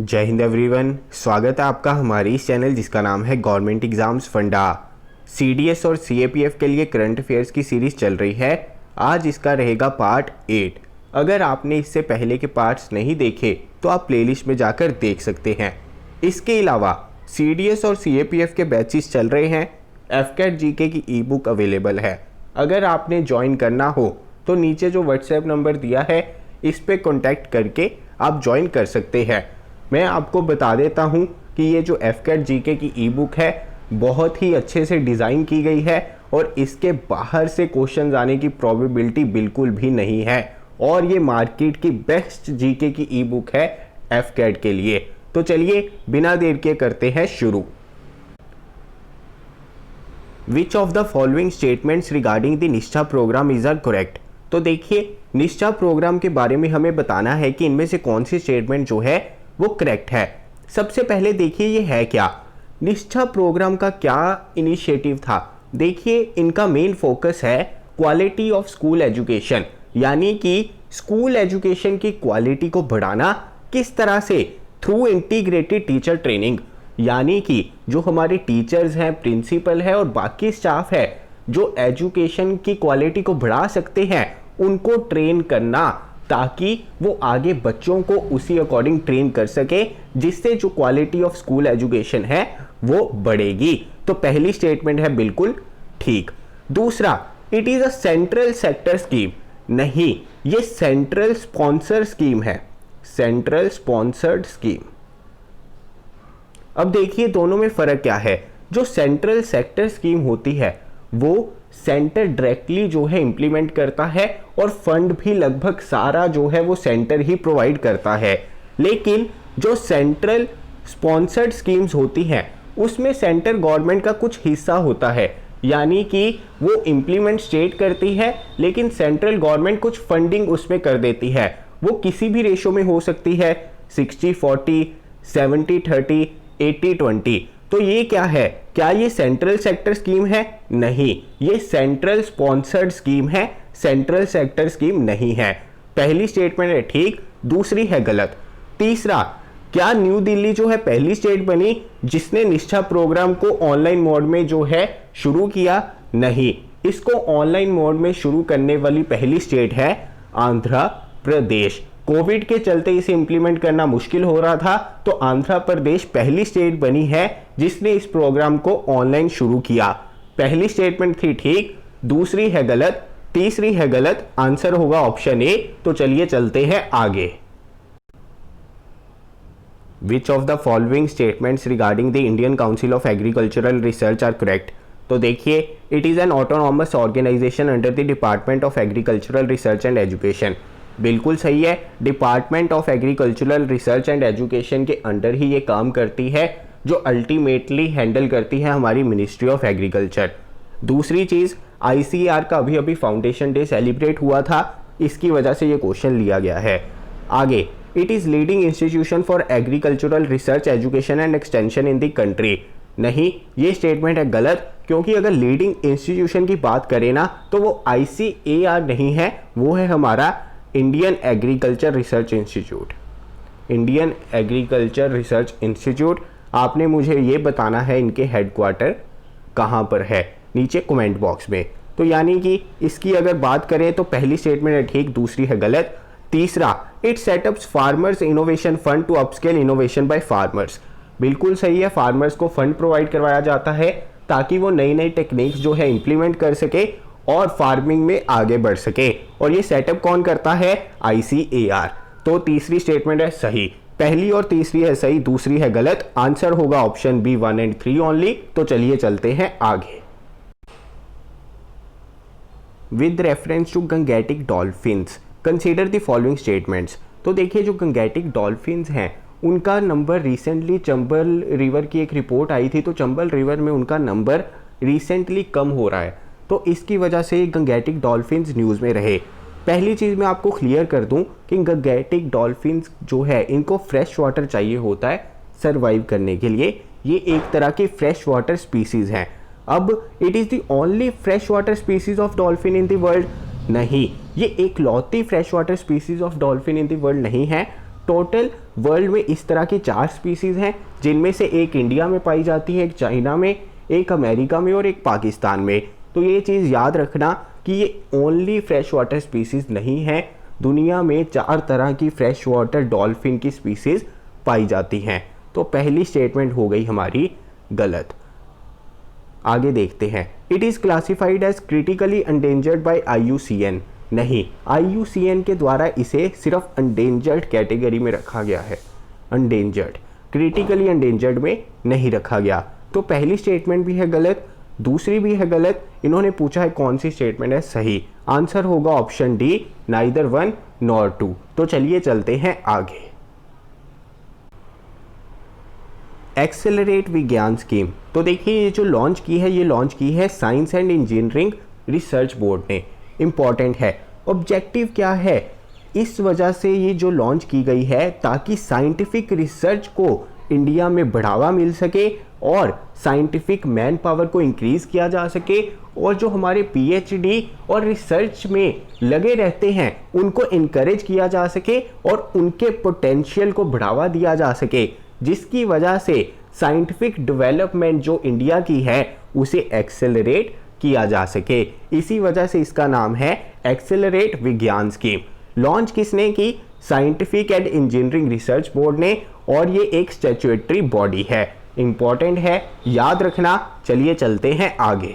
जय हिंद एवरीवन, स्वागत है आपका हमारे इस चैनल जिसका नाम है गवर्नमेंट एग्जाम्स फंडा। सीडीएस और सीएपीएफ के लिए करंट अफेयर्स की सीरीज चल रही है। आज इसका रहेगा पार्ट 8। अगर आपने इससे पहले के पार्ट्स नहीं देखे तो आप प्लेलिस्ट में जाकर देख सकते हैं। इसके अलावा सीडीएस और सीएपीएफ के बैचेस चल रहे हैं। एफकेट जीके की ई बुक अवेलेबल है। अगर आपने ज्वाइन करना हो तो नीचे जो व्हाट्सएप नंबर दिया है इस पे कॉन्टैक्ट करके आप ज्वाइन कर सकते हैं। मैं आपको बता देता हूं कि ये जो एफकेट जीके की ई बुक है बहुत ही अच्छे से डिज़ाइन की गई है और इसके बाहर से क्वेश्चन आने की प्रोबेबिलिटी बिल्कुल भी नहीं है और ये मार्केट की बेस्ट जीके की ई बुक है एफकेट के लिए। तो चलिए बिना देर के करते हैं शुरू। विच of the following statements regarding the निष्ठा प्रोग्राम इज आर करेक्ट। तो देखिए, निष्ठा प्रोग्राम के बारे में हमें बताना है कि इनमें से कौन सी स्टेटमेंट जो है वो करेक्ट है। सबसे पहले देखिए ये है क्या, निष्ठा प्रोग्राम का क्या इनिशिएटिव था। देखिए इनका मेन फोकस है क्वालिटी ऑफ स्कूल एजुकेशन, यानी कि स्कूल एजुकेशन की क्वालिटी को बढ़ाना किस तरह से, थ्रू इंटीग्रेटेड टीचर ट्रेनिंग, यानी कि जो हमारे टीचर्स हैं, प्रिंसिपल है और बाकी स्टाफ है जो एजुकेशन की क्वालिटी को बढ़ा सकते हैं उनको ट्रेन करना, ताकि वो आगे बच्चों को उसी अकॉर्डिंग ट्रेन कर सके जिससे जो क्वालिटी ऑफ स्कूल एजुकेशन है वो बढ़ेगी। तो पहली स्टेटमेंट है बिल्कुल ठीक। दूसरा, it is a central sector scheme. नहीं, ये सेंट्रल स्पॉन्सर स्कीम है, सेंट्रल स्पॉन्सर्ड स्कीम। अब देखिए दोनों में फर्क क्या है। जो सेंट्रल सेक्टर स्कीम होती है वो सेंटर डायरेक्टली जो है इंप्लीमेंट करता है और फंड भी लगभग सारा जो है वो सेंटर ही प्रोवाइड करता है। लेकिन जो सेंट्रल स्पॉन्सर्ड स्कीम्स होती हैं उसमें सेंटर गवर्नमेंट का कुछ हिस्सा होता है, यानी कि वो इंप्लीमेंट स्टेट करती है लेकिन सेंट्रल गवर्नमेंट कुछ फंडिंग उसमें कर देती है। वो किसी भी रेशो में हो सकती है, 60-40, 70-30, 80-20। तो ये क्या है, क्या ये सेंट्रल सेक्टर स्कीम है? नहीं, ये सेंट्रल स्पॉन्सर्ड स्कीम है, सेंट्रल सेक्टर स्कीम नहीं है। पहली स्टेटमेंट है ठीक, दूसरी है गलत। तीसरा, क्या न्यू दिल्ली जो है पहली स्टेट बनी जिसने निष्ठा प्रोग्राम को ऑनलाइन मोड में जो है शुरू किया? नहीं, इसको ऑनलाइन मोड में शुरू करने वाली पहली स्टेट है आंध्र प्रदेश। कोविड के चलते इसे इंप्लीमेंट करना मुश्किल हो रहा था तो आंध्र प्रदेश पहली स्टेट बनी है जिसने इस प्रोग्राम को ऑनलाइन शुरू किया। पहली स्टेटमेंट थी ठीक, दूसरी है गलत, तीसरी है गलत। आंसर होगा ऑप्शन ए। तो चलिए चलते हैं आगे। Which of the following statements regarding the Indian Council of Agricultural Research are correct. तो देखिए, it is an autonomous organisation under the Department of Agricultural Research and Education. बिल्कुल सही है, Department of Agricultural Research and Education के under ही ये काम करती है, जो अल्टीमेटली हैंडल करती है हमारी मिनिस्ट्री ऑफ एग्रीकल्चर। दूसरी चीज़, आईसीएआर का अभी फाउंडेशन डे सेलिब्रेट हुआ था, इसकी वजह से ये क्वेश्चन लिया गया है। आगे, it is leading institution for agricultural research education and extension in the country. नहीं, ये स्टेटमेंट है गलत, क्योंकि अगर लीडिंग इंस्टीट्यूशन की बात करें ना तो वो आईसीएआर नहीं है, वो है हमारा Indian agriculture research institute. Indian agriculture research institute. आपने मुझे ये बताना है इनके हेडक्वार्टर कहाँ पर है, नीचे कमेंट बॉक्स में। तो यानी कि इसकी अगर बात करें तो पहली स्टेटमेंट है ठीक, दूसरी है गलत। तीसरा, it setups farmers innovation fund to upscale innovation by farmers. बिल्कुल सही है, फार्मर्स को फंड प्रोवाइड करवाया जाता है ताकि वो नई नई टेक्निक्स जो है इंप्लीमेंट कर सके और फार्मिंग में आगे बढ़ सके। और ये सेटअप कौन करता है? आईसीएआर। तो तीसरी स्टेटमेंट है सही, पहली और तीसरी है सही, दूसरी है गलत। आंसर होगा ऑप्शन बी 1 और 3 ओनली। तो चलिए चलते हैं आगे। With reference to Gangetic dolphins consider the following statements. तो देखिए, जो गंगेटिक डॉल्फिन्स हैं उनका नंबर रिसेंटली चंबल रिवर की एक रिपोर्ट आई थी, तो चंबल रिवर में उनका नंबर रिसेंटली कम हो रहा है, तो इसकी वजह से गंगेटिक डॉल्फिन्स न्यूज़ में रहे। पहली चीज़ मैं आपको क्लियर कर दूं कि गंगेटिक डॉल्फिन्स जो है इनको फ्रेश वाटर चाहिए होता है सर्वाइव करने के लिए। ये एक तरह की फ्रेश वाटर स्पीसीज़ हैं। अब it is the only fresh water species of dolphin in the world? नहीं, ये एक लौती fresh water species of dolphin in the world नहीं है। टोटल वर्ल्ड में इस तरह की 4 स्पीसीज हैं, जिनमें से एक इंडिया में पाई जाती है, एक चाइना में, एक अमेरिका में और एक पाकिस्तान में। तो ये चीज़ याद रखना कि ये ओनली फ्रेश वाटर स्पीसीज नहीं है, दुनिया में 4 तरह की फ्रेश वाटर डॉल्फिन की स्पीसीज पाई जाती हैं। तो पहली स्टेटमेंट हो गई हमारी गलत। आगे देखते हैं। It is classified as critically endangered by IUCN। नहीं, IUCN के द्वारा इसे सिर्फ एंडेंजर्ड कैटेगरी में रखा गया है, एंडेंजर्ड, क्रिटिकली एंडेंजर्ड में नहीं रखा गया। तो पहली स्टेटमेंट भी है गलत, दूसरी भी है गलत। इन्होंने पूछा है कौन सी स्टेटमेंट है सही, आंसर होगा ऑप्शन डी, नाइदर 1 नॉर 2। तो चलिए चलते हैं आगे। एक्सेलरेट विज्ञान स्कीम, तो देखिए ये जो लॉन्च की है, ये लॉन्च की है science and engineering research board ने। इम्पॉर्टेंट है, ऑब्जेक्टिव क्या है, इस वजह से ये जो लॉन्च की गई है ताकि साइंटिफिक रिसर्च को इंडिया में बढ़ावा मिल सके और साइंटिफिक मैन पावर को इंक्रीज़ किया जा सके, और जो हमारे PhD और रिसर्च में लगे रहते हैं उनको इनकरेज किया जा सके और उनके पोटेंशियल को बढ़ावा दिया जा सके, जिसकी वजह से साइंटिफिक डेवलपमेंट जो इंडिया की है उसे एक्सेलरेट किया जा सके। इसी वजह से इसका नाम है एक्सेलरेट विज्ञान स्कीम। लॉन्च किसने की? Scientific and engineering research board ने, और ये एक स्टैट्यूटरी बॉडी है। इंपॉर्टेंट है, याद रखना। चलिए चलते हैं आगे।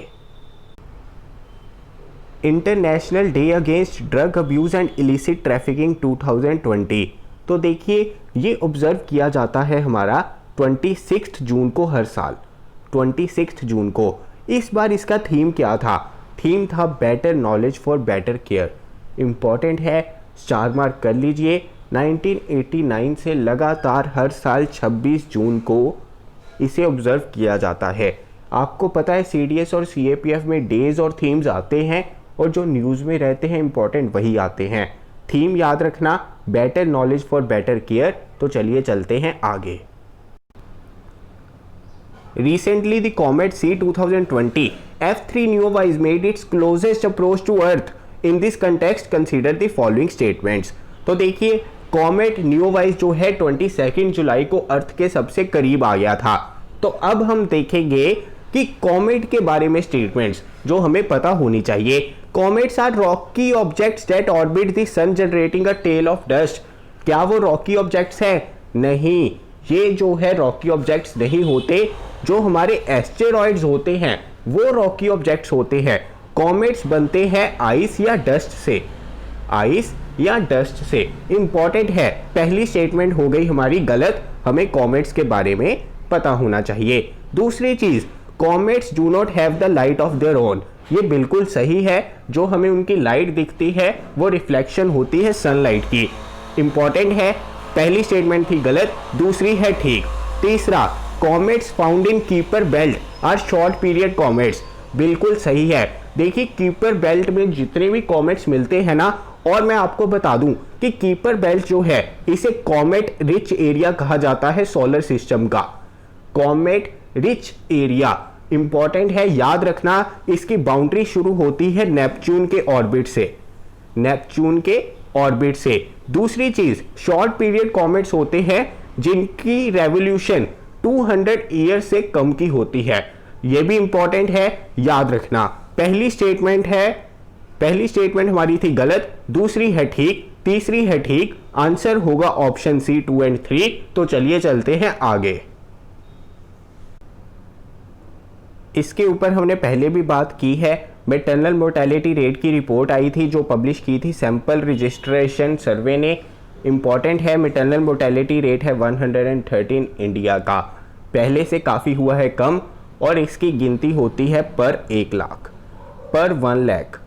International day against drug abuse and illicit trafficking 2020। तो देखिए ये ऑब्जर्व किया जाता है हमारा 26 जून को हर साल, 26 जून को। इस बार इसका थीम क्या था? थीम था better knowledge for better care. Important है, स्टार मार्क कर लीजिए। 1989 से लगातार हर साल 26 जून को इसे ऑब्जर्व किया जाता है। आपको पता है CDS और CAPF में डेज और थीम्स आते हैं, और जो न्यूज़ में रहते हैं इंपॉर्टेंट वही आते हैं। थीम याद रखना, better knowledge for better care. तो चलिए चलते हैं आगे। Recently, the Comet C 2020 F3 Neowise made its closest approach to Earth. In this context, consider the following statements. तो देखिए कॉमेट न्यूवाइज जो है 22 जुलाई को अर्थ के सबसे करीब आ गया था। तो अब हम देखेंगे कि कॉमेट के बारे में स्टेटमेंट्स जो हमें पता होनी चाहिए। Comets are rocky objects that orbit the sun generating a tail of dust. क्या वो रॉकी ऑब्जेक्ट्स हैं? नहीं, ये जो है रॉकी ऑब्जेक्ट्स नहीं होते। जो हमारे एस्टेरॉइड्स होते हैं वो रॉकी ऑब्जेक्ट्स होते हैं। कॉमेट्स बनते हैं आइस या डस्ट से, आइस या डस्ट से। इंपॉर्टेंट है, पहली स्टेटमेंट हो गई हमारी गलत। हमें कॉमेट्स के बारे में पता होना चाहिए। दूसरी चीज, comets do not have the light of their own. ये बिल्कुल सही है। जो हमें उनकी लाइट दिखती है वो रिफ्लेक्शन होती है सनलाइट की। इंपॉर्टेंट है, पहली स्टेटमेंट थी गलत, दूसरी है ठीक। तीसरा, comets found in Kuiper belt are short period comets. बिल्कुल सही है। देखिए कीपर बेल्ट में जितने भी कॉमेट्स मिलते हैं ना, और मैं आपको बता दूं कि कीपर बेल्ट जो है इसे कॉमेट रिच एरिया कहा जाता है सोलर सिस्टम का। कॉमेट रिच एरिया इंपॉर्टेंट है, याद रखना। इसकी बाउंड्री शुरू होती है नेपच्यून के ऑर्बिट से, नेपच्यून के ऑर्बिट से। दूसरी चीज, शॉर्ट पीरियड कॉमेट्स होते हैं जिनकी रेवोल्यूशन 200 ईयर से कम की होती है। यह भी इंपॉर्टेंट है, याद रखना। पहली स्टेटमेंट हमारी थी गलत, दूसरी है ठीक, तीसरी है ठीक। आंसर होगा ऑप्शन सी 2 और 3। तो चलिए चलते हैं आगे। इसके ऊपर हमने पहले भी बात की है। मैटरनल मोर्टेलिटी रेट की रिपोर्ट आई थी जो पब्लिश की थी सैंपल रजिस्ट्रेशन सर्वे ने। इंपॉर्टेंट है, मैटरनल मोर्टेलिटी रेट है 113 इंडिया का, पहले से काफ़ी हुआ है कम, और इसकी गिनती होती है पर 1 लाख, पर 1 लाख।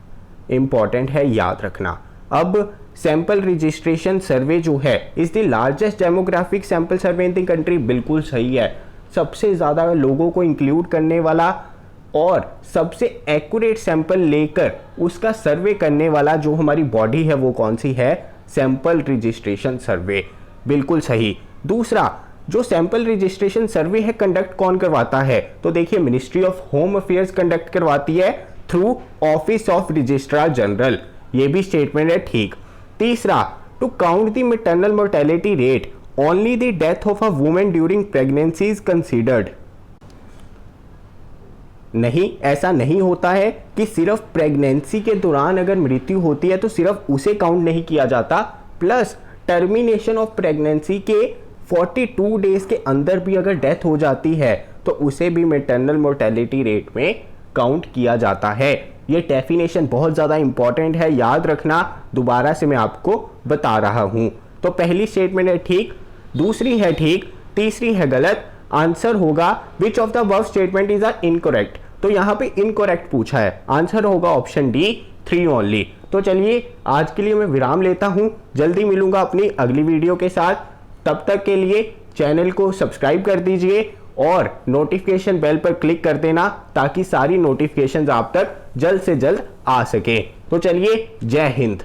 इंपॉर्टेंट है, याद रखना। अब सैंपल रजिस्ट्रेशन सर्वे जो है is the largest demographic sample survey in the country. बिल्कुल सही है, सबसे ज़्यादा लोगों को इंक्लूड करने वाला और सबसे एक्यूरेट सैंपल लेकर उसका सर्वे करने वाला जो हमारी बॉडी है वो कौन सी है? सैंपल रजिस्ट्रेशन सर्वे। बिल्कुल सही। दूसरा, जो सैंपल रजिस्ट्रेशन सर्वे है कंडक्ट कौन करवाता है? तो देखिए Ministry of Home Affairs conduct करवाती है through Office of Registrar General. ये भी स्टेटमेंट है ठीक। तीसरा, to count the maternal mortality rate only the death of a women during pregnancy is considered. नहीं, ऐसा नहीं होता है कि सिर्फ प्रेगनेंसी के दौरान अगर मृत्यु होती है तो सिर्फ उसे काउंट नहीं किया जाता, प्लस टर्मिनेशन ऑफ प्रेगनेंसी के 42 डेज के अंदर भी अगर डेथ हो जाती है तो उसे भी मैटरनल मोर्टेलिटी रेट में काउंट किया जाता है। ये डेफिनेशन बहुत ज़्यादा इंपॉर्टेंट है, याद रखना, दोबारा से मैं आपको बता रहा हूँ। तो पहली स्टेटमेंट है ठीक, दूसरी है ठीक, तीसरी है गलत। आंसर होगा विच of the above statement is incorrect. तो यहाँ पे इनकरेक्ट पूछा है, आंसर होगा ऑप्शन डी 3 ओनली। तो चलिए आज के लिए मैं विराम लेता हूँ, जल्दी मिलूंगा अपनी अगली वीडियो के साथ। तब तक के लिए चैनल को सब्सक्राइब कर दीजिए और नोटिफिकेशन बेल पर क्लिक कर देना ताकि सारी नोटिफिकेशंस आप तक जल्द से जल्द आ सके। तो चलिए, जय हिंद।